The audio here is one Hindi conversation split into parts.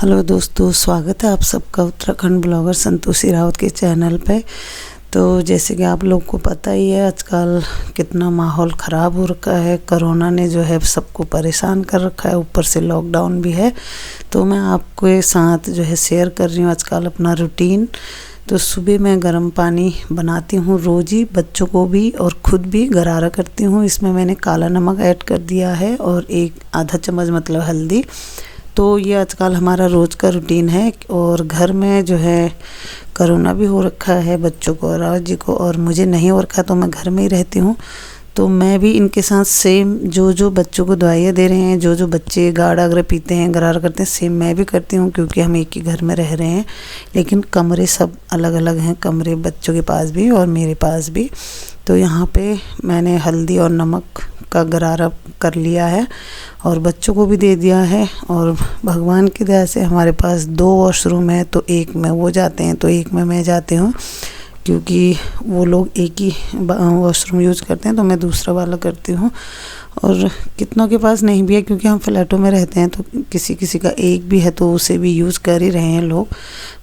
हेलो दोस्तों, स्वागत है आप सबका उत्तराखंड ब्लॉगर संतोषी रावत के चैनल पे। तो जैसे कि आप लोग को पता ही है, आजकल कितना माहौल ख़राब हो रखा है। कोरोना ने जो है सबको परेशान कर रखा है, ऊपर से लॉकडाउन भी है। तो मैं आपके साथ जो है शेयर कर रही हूँ आजकल अपना रूटीन। तो सुबह मैं गर्म पानी बनाती हूँ रोज़ ही, बच्चों को भी और ख़ुद भी गरारा करती हूँ। इसमें मैंने काला नमक ऐड कर दिया है और एक आधा चम्मच मतलब हल्दी। तो ये आजकल हमारा रोज़ का रूटीन है। और घर में जो है कोरोना भी हो रखा है बच्चों को और रावत जी को, और मुझे नहीं हो रखा तो मैं घर में ही रहती हूँ। तो मैं भी इनके साथ सेम जो बच्चों को दवाइयाँ दे रहे हैं, जो बच्चे गाढ़ा अगर पीते हैं, गरारा करते हैं, सेम मैं भी करती हूँ, क्योंकि हम एक ही घर में रह रहे हैं। लेकिन कमरे सब अलग अलग हैं, कमरे बच्चों के पास भी और मेरे पास भी। तो यहाँ पे मैंने हल्दी और नमक का गरारा कर लिया है और बच्चों को भी दे दिया है। और भगवान की दया से हमारे पास 2 वॉशरूम है, तो एक में वो जाते हैं तो एक में मैं जाती हूँ, क्योंकि वो लोग एक ही वॉशरूम यूज़ करते हैं तो मैं दूसरा वाला करती हूँ। और कितनों के पास नहीं भी है, क्योंकि हम फ्लैटों में रहते हैं, तो किसी किसी का एक भी है तो उसे भी यूज़ कर ही रहे हैं लोग।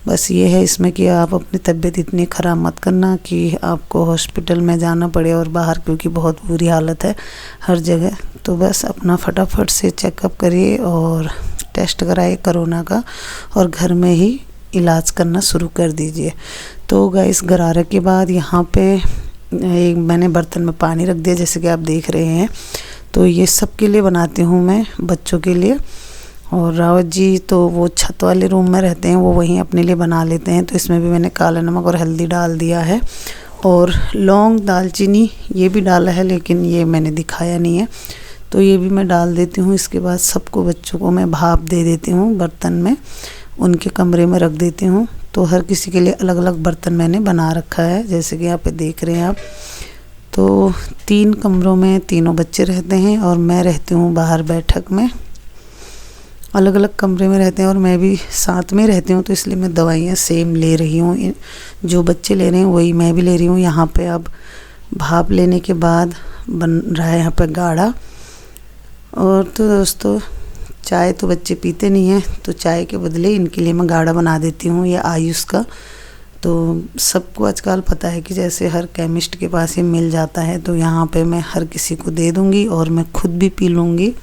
बस ये है इसमें कि आप अपनी तबीयत इतनी ख़राब मत करना कि आपको हॉस्पिटल में जाना पड़े और बाहर, क्योंकि बहुत बुरी हालत है हर जगह। तो बस अपना फटाफट से चेकअप करिए और टेस्ट कराइए कोरोना का, और घर में ही इलाज करना शुरू कर दीजिए। तो गाइस, गरारे के बाद यहाँ पे एक मैंने बर्तन में पानी रख दिया, जैसे कि आप देख रहे हैं। तो ये सब के लिए बनाती हूँ मैं, बच्चों के लिए। और रावत जी तो वो छत वाले रूम में रहते हैं, वो वहीं अपने लिए बना लेते हैं। तो इसमें भी मैंने काला नमक और हल्दी डाल दिया है, और लौंग दालचीनी ये भी डाला है, लेकिन ये मैंने दिखाया नहीं है, तो ये भी मैं डाल देती हूँ। इसके बाद सबको बच्चों को मैं भाप दे देती हूँ बर्तन में, उनके कमरे में रख देती हूँ। तो हर किसी के लिए अलग अलग बर्तन मैंने बना रखा है, जैसे कि यहाँ पे देख रहे हैं आप। तो 3 कमरों में तीनों बच्चे रहते हैं और मैं रहती हूँ बाहर बैठक में। अलग अलग कमरे में रहते हैं और मैं भी साथ में रहती हूँ, तो इसलिए मैं दवाइयाँ सेम ले रही हूँ। जो बच्चे ले रहे हैं वही मैं भी ले रही हूँ। यहाँ पे अब भाप लेने के बाद बन रहा है यहाँ पे गाढ़ा। और तो दोस्तों, चाय तो बच्चे पीते नहीं हैं, तो चाय के बदले इनके लिए मैं गाढ़ा बना देती हूँ, ये आयुष का। तो सबको आजकल पता है कि जैसे हर केमिस्ट के पास ही मिल जाता है, तो यहाँ पे मैं हर किसी को दे दूँगी और मैं खुद भी पी लूँगी।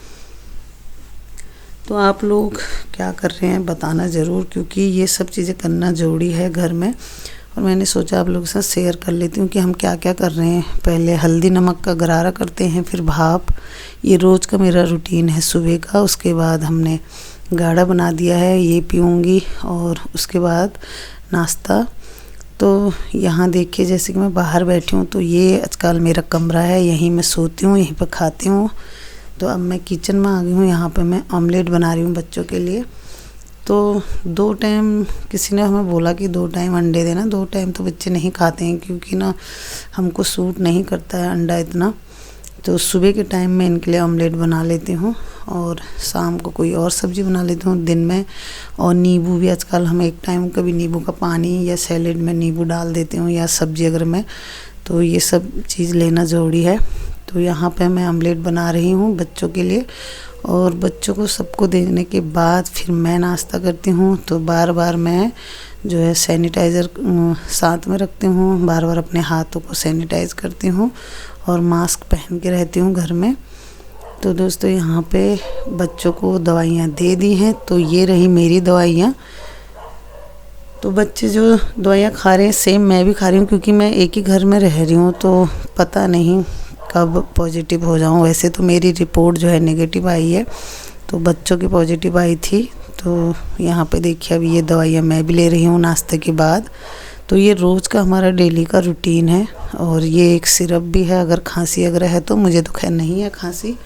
तो आप लोग क्या कर रहे हैं बताना ज़रूर, क्योंकि ये सब चीज़ें करना ज़रूरी है घर में। और मैंने सोचा आप लोगों के साथ शेयर कर लेती हूँ कि हम क्या क्या कर रहे हैं। पहले हल्दी नमक का गरारा करते हैं, फिर भाप, ये रोज़ का मेरा रूटीन है सुबह का। उसके बाद हमने गाढ़ा बना दिया है, ये पीऊँगी, और उसके बाद नाश्ता। तो यहाँ देखिए, जैसे कि मैं बाहर बैठी हूँ, तो ये आजकल मेरा कमरा है, यहीं मैं सोती हूँ, यहीं पर खाती हूँ। तो अब मैं किचन में आ गई हूँ, यहाँ पे मैं ऑमलेट बना रही हूँ बच्चों के लिए। तो 2 टाइम किसी ने हमें बोला कि 2 टाइम अंडे देना। 2 टाइम तो बच्चे नहीं खाते हैं, क्योंकि ना हमको सूट नहीं करता है अंडा इतना। तो सुबह के टाइम में इनके लिए ऑमलेट बना लेती हूँ, और शाम को कोई और सब्ज़ी बना लेती हूँ दिन में। और नींबू भी आजकल हम एक टाइम कभी नींबू का पानी या सैलेड में नींबू डाल देती हूँ, या सब्ज़ी अगर मैं, तो ये सब चीज़ लेना ज़रूरी है। तो यहाँ पे मैं ऑमलेट बना रही हूँ बच्चों के लिए, और बच्चों को सबको देने के बाद फिर मैं नाश्ता करती हूँ। तो बार बार मैं जो है सैनिटाइज़र साथ में रखती हूँ, बार बार अपने हाथों को सैनिटाइज़ करती हूँ और मास्क पहन के रहती हूँ घर में। तो दोस्तों, यहाँ पे बच्चों को दवाइयाँ दे दी हैं, तो ये रही मेरी दवाइयाँ। तो बच्चे जो दवाइयाँ खा रहे हैं सेम मैं भी खा रही हूँ, क्योंकि मैं एक ही घर में रह रही हूँ, तो पता नहीं कब पॉजिटिव हो जाऊँ। वैसे तो मेरी रिपोर्ट जो है नेगेटिव आई है, तो बच्चों की पॉजिटिव आई थी। तो यहाँ पे देखिए, अब ये दवाइयाँ मैं भी ले रही हूँ नाश्ते के बाद। तो ये रोज़ का हमारा डेली का रूटीन है। और ये एक सिरप भी है, अगर खांसी अगर है तो, मुझे तो खैर नहीं है खांसी,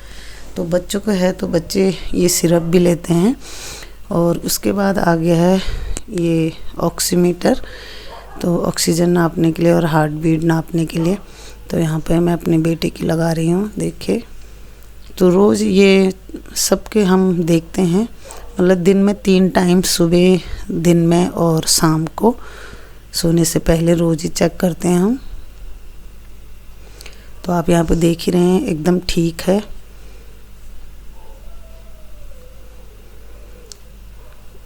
तो बच्चों को है, तो बच्चे ये सिरप भी लेते हैं। और उसके बाद आ गया है ये ऑक्सीमीटर, तो ऑक्सीजन नापने के लिए और हार्ट बीट नापने के लिए। तो यहाँ पे मैं अपने बेटे की लगा रही हूँ, देखिए। तो रोज़ ये सबके हम देखते हैं, मतलब दिन में 3 टाइम, सुबह, दिन में और शाम को सोने से पहले रोज़ ही चेक करते हैं हम। तो आप यहाँ पे देख ही रहे हैं, एकदम ठीक है।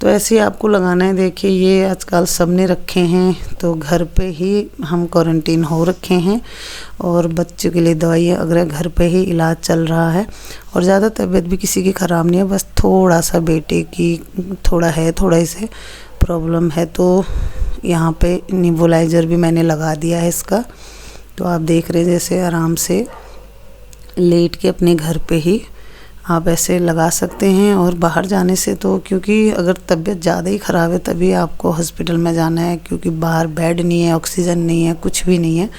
तो ऐसे ही आपको लगाना है। देखिए ये आजकल सब ने रखे हैं, तो घर पे ही हम क्वारंटीन हो रखे हैं और बच्चों के लिए दवाइयाँ अगर घर पे ही इलाज चल रहा है। और ज़्यादा तबीयत भी किसी की ख़राब नहीं है, बस थोड़ा सा बेटे की थोड़ा इसे प्रॉब्लम है। तो यहाँ पे नेबुलाइज़र भी मैंने लगा दिया है इसका। तो आप देख रहे हैं जैसे आराम से लेट के अपने घर पे ही आप ऐसे लगा सकते हैं। और बाहर जाने से तो, क्योंकि अगर तबीयत ज़्यादा ही ख़राब है तभी आपको हॉस्पिटल में जाना है, क्योंकि बाहर बेड नहीं है, ऑक्सीजन नहीं है, कुछ भी नहीं है।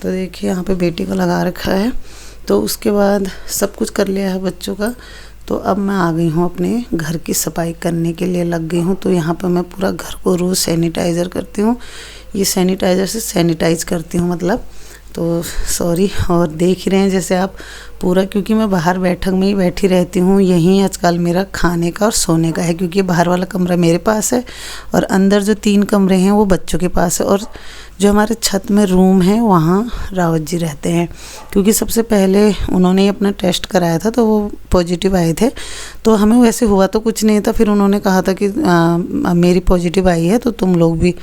तो देखिए यहाँ पे बेटी को लगा रखा है। तो उसके बाद सब कुछ कर लिया है बच्चों का। तो अब मैं आ गई हूँ अपने घर की सफाई करने के लिए लग गई हूँ। तो यहाँ पर मैं पूरा घर को रोज़ सैनिटाइज़र करती हूँ। ये सैनिटाइज़र से सैनिटाइज़ करती हूँ मतलब, तो सॉरी। और देख रहे हैं जैसे आप पूरा, क्योंकि मैं बाहर बैठक में ही बैठी रहती हूँ। यहीं आजकल मेरा खाने का और सोने का है, क्योंकि बाहर वाला कमरा मेरे पास है और अंदर जो 3 कमरे हैं वो बच्चों के पास है। और जो हमारे छत में रूम है वहाँ रावत जी रहते हैं, क्योंकि सबसे पहले उन्होंने अपना टेस्ट कराया था तो वो पॉजिटिव आए थे। तो हमें वैसे हुआ तो कुछ नहीं था, फिर उन्होंने कहा था कि मेरी पॉजिटिव आई है तो तुम लोग भी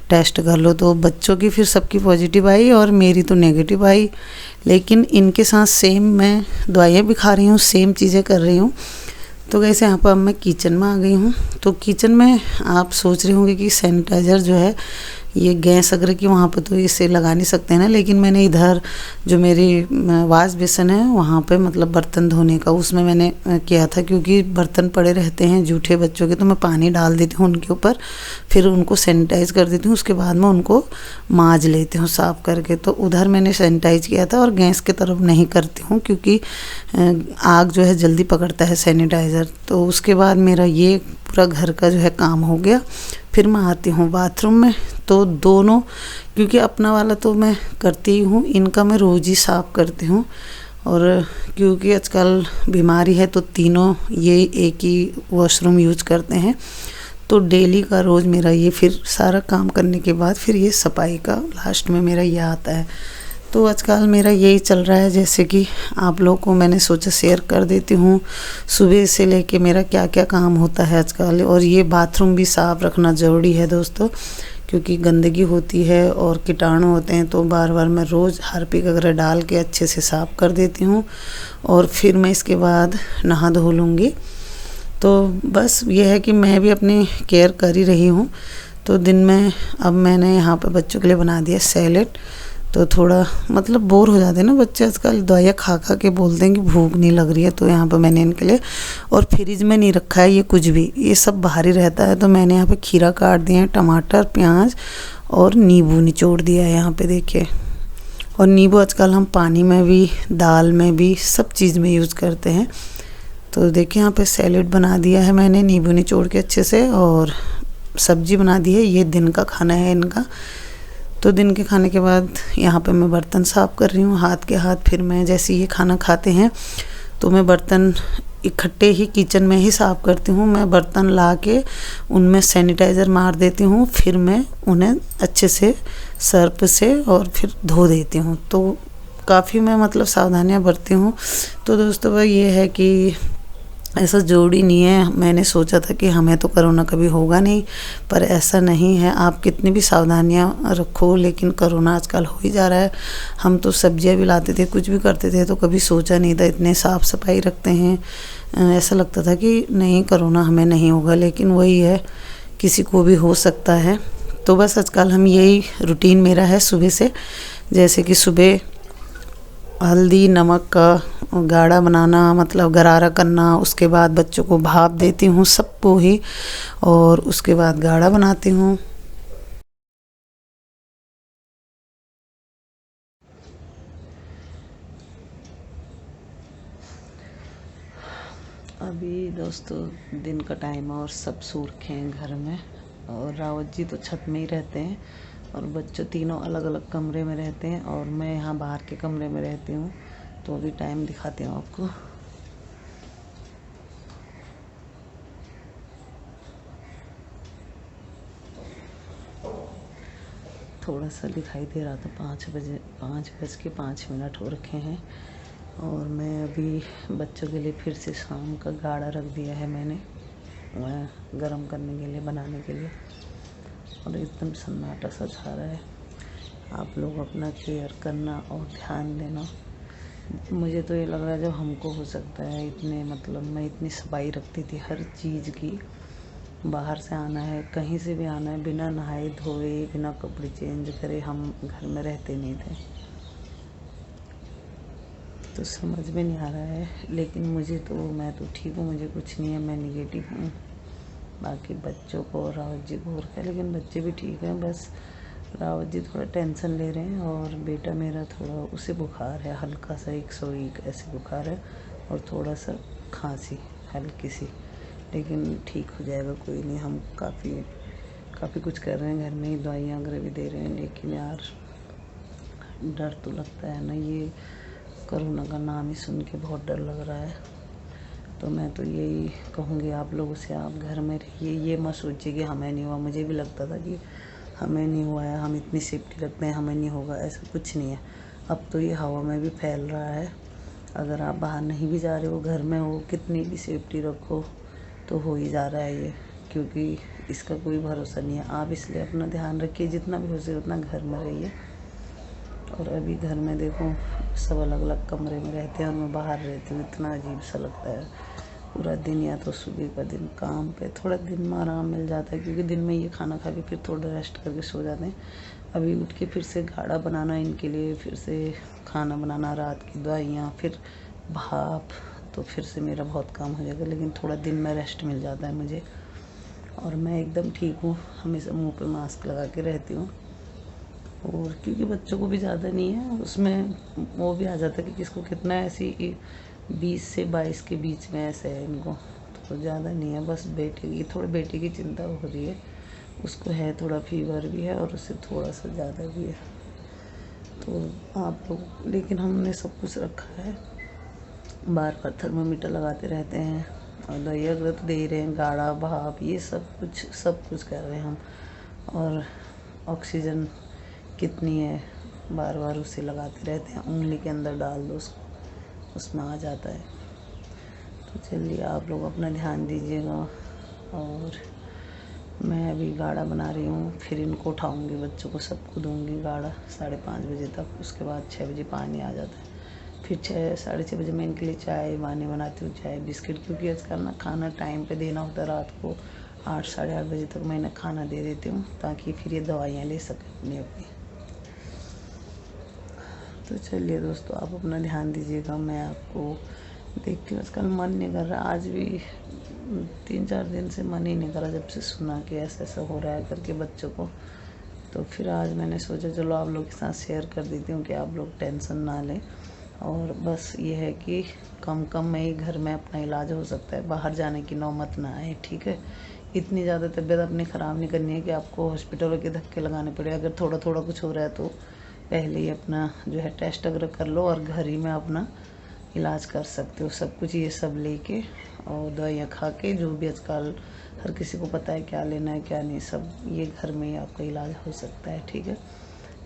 टेस्ट कर लो। तो बच्चों की फिर सबकी पॉजिटिव आई और मेरी तो नेगेटिव आई। लेकिन इनके साथ सेम मैं दवाइयाँ भी खा रही हूँ, सेम चीज़ें कर रही हूँ। तो वैसे यहाँ पर अब मैं किचन में आ गई हूँ। तो किचन में आप सोच रहे होंगे कि सैनिटाइज़र जो है ये गैस अगर कि वहाँ पे तो इसे लगा नहीं सकते हैं ना, लेकिन मैंने इधर जो मेरी वाश बेसन है वहाँ पे मतलब बर्तन धोने का उसमें मैंने किया था, क्योंकि बर्तन पड़े रहते हैं जूठे बच्चों के। तो मैं पानी डाल देती हूँ उनके ऊपर, फिर उनको सैनिटाइज़ कर देती हूँ, उसके बाद मैं उनको मांज लेती हूँ साफ़ करके। तो उधर मैंने सैनिटाइज़ किया था और गैस की तरफ नहीं करती हूँ, क्योंकि आग जो है जल्दी पकड़ता है सैनिटाइज़र। तो उसके बाद मेरा ये पूरा घर का जो है काम हो गया। फिर मैं आती हूँ बाथरूम में। तो दोनों, क्योंकि अपना वाला तो मैं करती ही हूँ, इनका मैं रोज़ ही साफ़ करती हूँ। और क्योंकि आजकल बीमारी है तो तीनों ये एक ही वॉशरूम यूज करते हैं। तो डेली का रोज़ मेरा ये फिर सारा काम करने के बाद फिर ये सफाई का लास्ट में मेरा ये आता है। तो आजकल मेरा यही चल रहा है, जैसे कि आप लोगों को मैंने सोचा शेयर कर देती हूँ सुबह से लेके मेरा क्या क्या काम होता है आजकल। और ये बाथरूम भी साफ़ रखना ज़रूरी है दोस्तों, क्योंकि गंदगी होती है और कीटाणु होते हैं। तो बार बार मैं रोज़ हार्पिक वगैरह डाल के अच्छे से साफ़ कर देती हूँ और फिर मैं इसके बाद नहा धो लूँगी। तो बस ये है कि मैं भी अपनी केयर कर ही रही हूँ। तो दिन में अब मैंने यहाँ पे बच्चों के लिए बना दिया सैलेड। तो थोड़ा मतलब बोर हो जाते हैं ना बच्चे आजकल, दवाइयाँ खा खा के बोलते हैं कि भूख नहीं लग रही है। तो यहाँ पे मैंने इनके लिए, और फ्रिज में नहीं रखा है ये कुछ भी, ये सब बाहर ही रहता है। तो मैंने यहाँ पे खीरा काट दिया है, टमाटर, प्याज और नींबू निचोड़ दिया है यहाँ पे देखिए। और नींबू आजकल हम पानी में भी, दाल में भी, सब चीज़ में यूज़ करते हैं। तो देखिए यहाँ पे सैलेड बना दिया है मैंने नींबू निचोड़ के अच्छे से, और सब्जी बना दी है। ये दिन का खाना है इनका। तो दिन के खाने के बाद यहाँ पे मैं बर्तन साफ़ कर रही हूँ हाथ के हाथ। फिर मैं जैसे ये खाना खाते हैं तो मैं बर्तन इकट्ठे ही किचन में ही साफ़ करती हूँ। मैं बर्तन ला के उनमें सैनिटाइज़र मार देती हूँ, फिर मैं उन्हें अच्छे से सर्फ से और फिर धो देती हूँ। तो काफ़ी मैं मतलब सावधानियाँ बरती हूँ। तो दोस्तों भाई ये है कि ऐसा ज़रूरी नहीं है। मैंने सोचा था कि हमें तो कोरोना कभी होगा नहीं, पर ऐसा नहीं है। आप कितनी भी सावधानियां रखो, लेकिन कोरोना आजकल हो ही जा रहा है। हम तो सब्जियां भी लाते थे, कुछ भी करते थे, तो कभी सोचा नहीं था इतने साफ़ सफाई रखते हैं। ऐसा लगता था कि नहीं कोरोना हमें नहीं होगा, लेकिन वही है, किसी को भी हो सकता है। तो बस आजकल हम यही रूटीन मेरा है सुबह से, जैसे कि सुबह हल्दी नमक का गाढ़ा बनाना, मतलब गरारा करना, उसके बाद बच्चों को भाप देती हूँ सबको ही, और उसके बाद गाढ़ा बनाती हूँ। अभी दोस्तों दिन का टाइम है और सब सो रखे हैं घर में, और रावत जी तो छत में ही रहते हैं और बच्चों तीनों अलग अलग कमरे में रहते हैं, और मैं यहाँ बाहर के कमरे में रहती हूँ। तो अभी टाइम दिखाती हूँ आपको। थोड़ा सा दिखाई दे रहा था, 5:05 हो रखे हैं। और मैं अभी बच्चों के लिए फिर से शाम का गाढ़ा रख दिया है मैंने। गरम करने के लिए, बनाने के लिए। और एकदम सन्नाटा सा छा रहा है। आप लोग अपना केयर करना और ध्यान देना। मुझे तो ये लग रहा है जब हमको हो सकता है इतने, मतलब मैं इतनी सफाई रखती थी हर चीज़ की। बाहर से आना है, कहीं से भी आना है, बिना नहाए धोए, बिना कपड़े चेंज करे हम घर में रहते नहीं थे। तो समझ में नहीं आ रहा है, लेकिन मैं तो ठीक हूँ, मुझे कुछ नहीं है, मैं निगेटिव हूँ। बाकी बच्चों को और रावत जी को हो रखा है, लेकिन बच्चे भी ठीक हैं। बस रावत जी थोड़ा टेंशन ले रहे हैं और बेटा मेरा थोड़ा, उसे बुखार है हल्का सा, 101 ऐसे बुखार है और थोड़ा सा खांसी हल्की सी, लेकिन ठीक हो जाएगा, कोई नहीं। हम काफ़ी कुछ कर रहे हैं घर में ही, दवाइयाँ वगैरह भी दे रहे हैं। लेकिन यार डर तो लगता है ना, ये कोरोना का नाम ही सुन के बहुत डर लग रहा है। तो मैं तो यही कहूँगी आप लोगों से, आप घर में रहिए। ये मत सोचिए कि हमें नहीं हुआ। मुझे भी लगता था कि हमें नहीं हुआ है, हम इतनी सेफ्टी रखते हैं, हमें नहीं होगा, ऐसा कुछ नहीं है। अब तो ये हवा में भी फैल रहा है। अगर आप बाहर नहीं भी जा रहे हो, घर में हो, कितनी भी सेफ्टी रखो तो हो ही जा रहा है ये, क्योंकि इसका कोई भरोसा नहीं है। आप इसलिए अपना ध्यान रखिए, जितना भी हो सके उतना घर में रहिए। और अभी घर में देखो सब अलग अलग कमरे में रहते हैं और मैं बाहर रहती हूँ। इतना अजीब सा लगता है पूरा दिन, या तो सुबह का दिन काम पे, थोड़ा दिन में आराम मिल जाता है क्योंकि दिन में ये खाना खा के फिर थोड़ा रेस्ट करके सो जाते हैं। अभी उठ के फिर से गाढ़ा बनाना इनके लिए, फिर से खाना बनाना, रात की दवाइयाँ, फिर भाप, तो फिर से मेरा बहुत काम हो जाएगा। लेकिन थोड़ा दिन में रेस्ट मिल जाता है मुझे और मैं एकदम ठीक हूँ। हमेशा मुँह पे मास्क लगा के रहती हूँ। और क्योंकि बच्चों को भी ज़्यादा नहीं है, उसमें वो भी आ जाता है कि किसको कितना है, ऐसी 20 से 22 के बीच में ऐसे है इनको, तो ज़्यादा नहीं है। बस बेटे की चिंता हो रही है, उसको है थोड़ा फीवर भी है और उससे थोड़ा सा ज़्यादा भी है। तो आप लोग, लेकिन हमने सब कुछ रखा है, बार बार थर्मामीटर लगाते रहते हैं और दवाई वगैरह तो दे ही रहे हैं, गाढ़ा भाप ये सब कुछ कर रहे हैं हम। और ऑक्सीजन कितनी है बार बार उसे लगाते रहते हैं, उंगली के अंदर डाल दो उसको, उसमें आ जाता है। तो चलिए आप लोग अपना ध्यान दीजिएगा। और मैं अभी गाढ़ा बना रही हूँ, फिर इनको उठाऊँगी, बच्चों को सबको दूँगी गाढ़ा 5:30 बजे तक। उसके बाद 6 बजे पानी आ जाता है, फिर 6-6:30 बजे मैं इनके लिए चाय वानी बनाती हूँ, चाय बिस्किट, क्योंकि आजकल ना खाना टाइम पे देना होता है। रात को 8-8:30 बजे तक मैं इन्हें खाना दे देती हूँ ताकि फिर ये दवाइयाँ ले सकें अपनी। तो चलिए दोस्तों, आप अपना ध्यान दीजिएगा। मैं आपको देखती हूँ, आजकल मन नहीं कर रहा, आज भी 3-4 दिन से मन ही नहीं कर रहा, जब से सुना कि ऐसा ऐसा हो रहा है करके बच्चों को। तो फिर आज मैंने सोचा चलो आप लोग के साथ शेयर कर देती हूँ कि आप लोग टेंशन ना लें। और बस ये है कि कम में ही घर में अपना इलाज हो सकता है, बाहर जाने की नौबत ना आए, ठीक है। इतनी ज़्यादा तबीयत अपनी ख़राब नहीं करनी है कि आपको हॉस्पिटलों के धक्के लगाने पड़े। अगर थोड़ा थोड़ा कुछ हो रहा है तो पहले ही अपना जो है टेस्ट वगैरह कर लो और घर ही में अपना इलाज कर सकते हो, सब कुछ ये सब लेके और दवाइयाँ खा के, जो भी आजकल हर किसी को पता है क्या लेना है क्या नहीं, सब ये घर में ही आपका इलाज हो सकता है, ठीक है।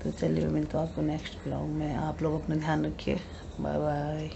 तो चलिए मिलता हूँ आपको नेक्स्ट ब्लॉग में। आप लोग अपना ध्यान रखिए। Bye bye.